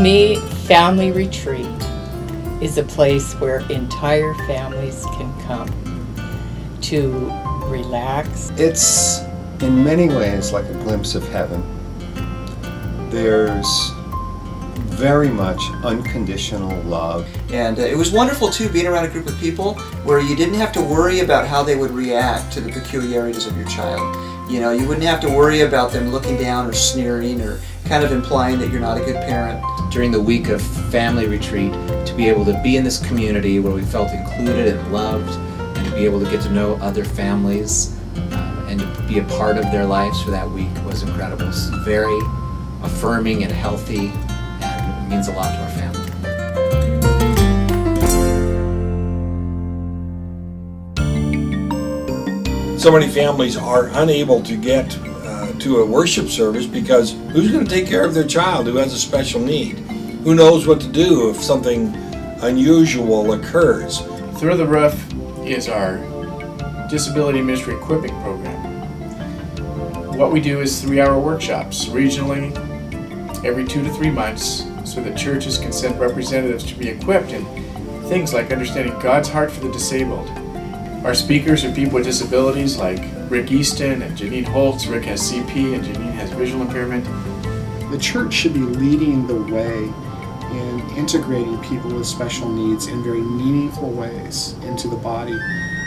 me, family retreat is a place where entire families can come to relax. It's in many ways like a glimpse of heaven. There's very much unconditional love. And it was wonderful too, being around a group of people where you didn't have to worry about how they would react to the peculiarities of your child. You know, you wouldn't have to worry about them looking down or sneering or kind of implying that you're not a good parent. During the week of family retreat, to be able to be in this community where we felt included and loved, and to be able to get to know other families and to be a part of their lives for that week was incredible. It's very affirming and healthy, and it means a lot to our family. So many families are unable to get to a worship service because who's going to take care of their child who has a special need? Who knows what to do if something unusual occurs? Through the Roof is our disability ministry equipping program. What we do is 3-hour workshops regionally every 2 to 3 months so that churches can send representatives to be equipped in things like understanding God's heart for the disabled. Our speakers are people with disabilities like Rick Easton and Janine Holtz. Rick has CP and Janine has visual impairment. The church should be leading the way in integrating people with special needs in very meaningful ways into the body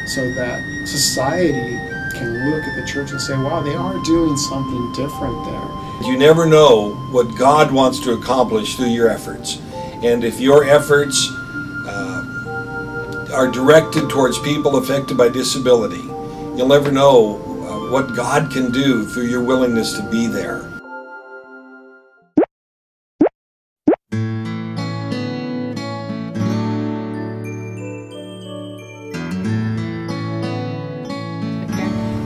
so that society can look at the church and say, wow, they are doing something different there. You never know what God wants to accomplish through your efforts. And if your efforts are directed towards people affected by disability, you'll never know what God can do through your willingness to be there.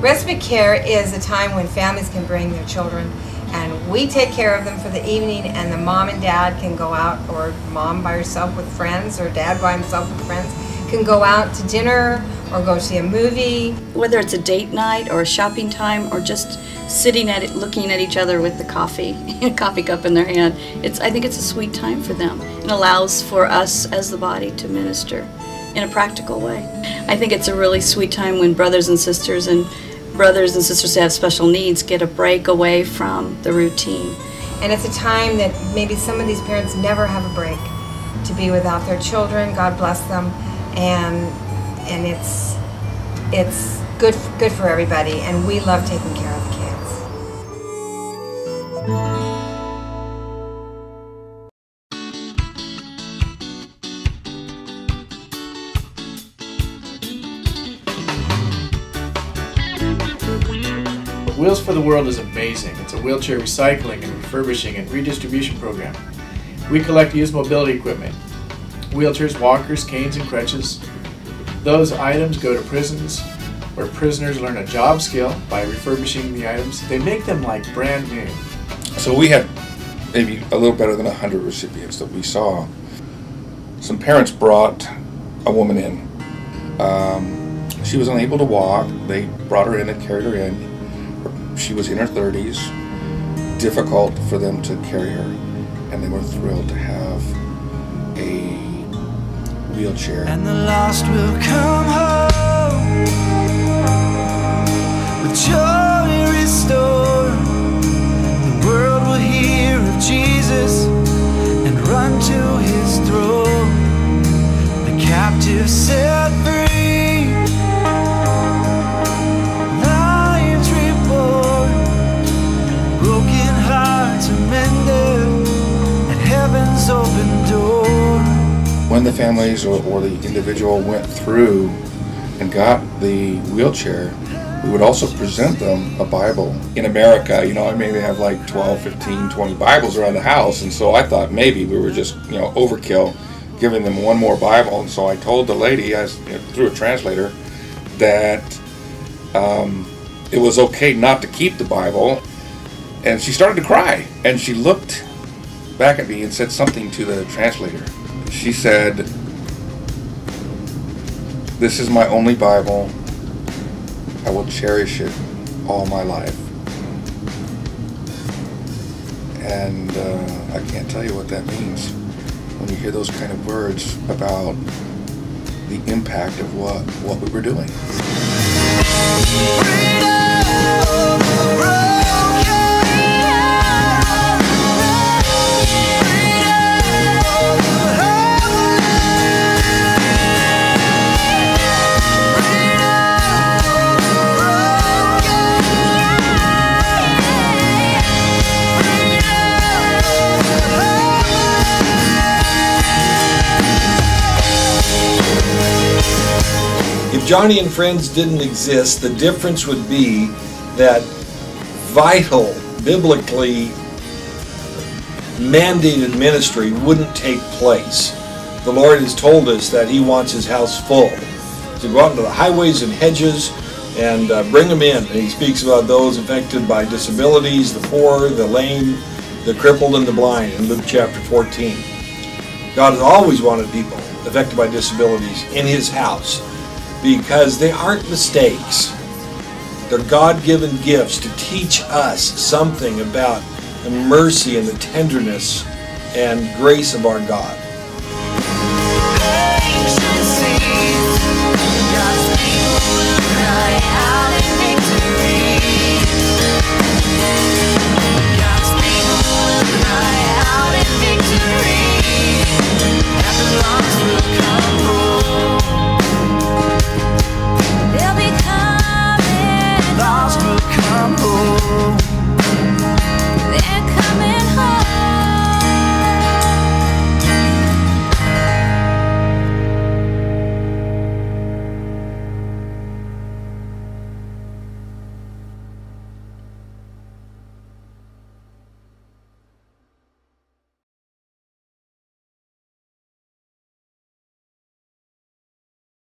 Respite care is a time when families can bring their children and we take care of them for the evening, and the mom and dad can go out, or mom by herself with friends or dad by himself with friends can go out to dinner or go see a movie. Whether it's a date night or a shopping time or just sitting at it looking at each other with the coffee, a coffee cup in their hand, I think it's a sweet time for them. It allows for us as the body to minister in a practical way. I think it's a really sweet time when brothers and sisters who have special needs get a break away from the routine. And it's a time that maybe some of these parents never have a break to be without their children. God bless them, and it's good for everybody, and we love taking care of the kids. Wheels for the World is amazing. It's a wheelchair recycling and refurbishing and redistribution program. We collect used mobility equipment, wheelchairs, walkers, canes, and crutches. Those items go to prisons where prisoners learn a job skill by refurbishing the items. They make them like brand new. So we had maybe a little better than 100 recipients that we saw. Some parents brought a woman in. She was unable to walk. They brought her in and carried her in. She was in her 30s, difficult for them to carry her, and they were thrilled to have a wheelchair. And the lost will come home with joy restored. The world will hear of Jesus and run to his throne. The captive set free. Open door. When the families or the individual went through and got the wheelchair, we would also present them a Bible. In America, I maybe have like 12, 15, 20 Bibles around the house, and so I thought maybe we were just, overkill, giving them one more Bible. And so I told the lady, through a translator, that it was okay not to keep the Bible, and she started to cry, and she looked back at me and said something to the translator. She said, "This is my only Bible. I will cherish it all my life." And I can't tell you what that means when you hear those kind of words about the impact of what we were doing. If Joni and Friends didn't exist, the difference would be that vital, biblically mandated ministry wouldn't take place. The Lord has told us that He wants His house full, to go out into the highways and hedges and bring them in. And He speaks about those affected by disabilities, the poor, the lame, the crippled, and the blind in Luke chapter 14. God has always wanted people affected by disabilities in His house, because they aren't mistakes. They're God-given gifts to teach us something about the mercy and the tenderness and grace of our God. Lost will come home. They're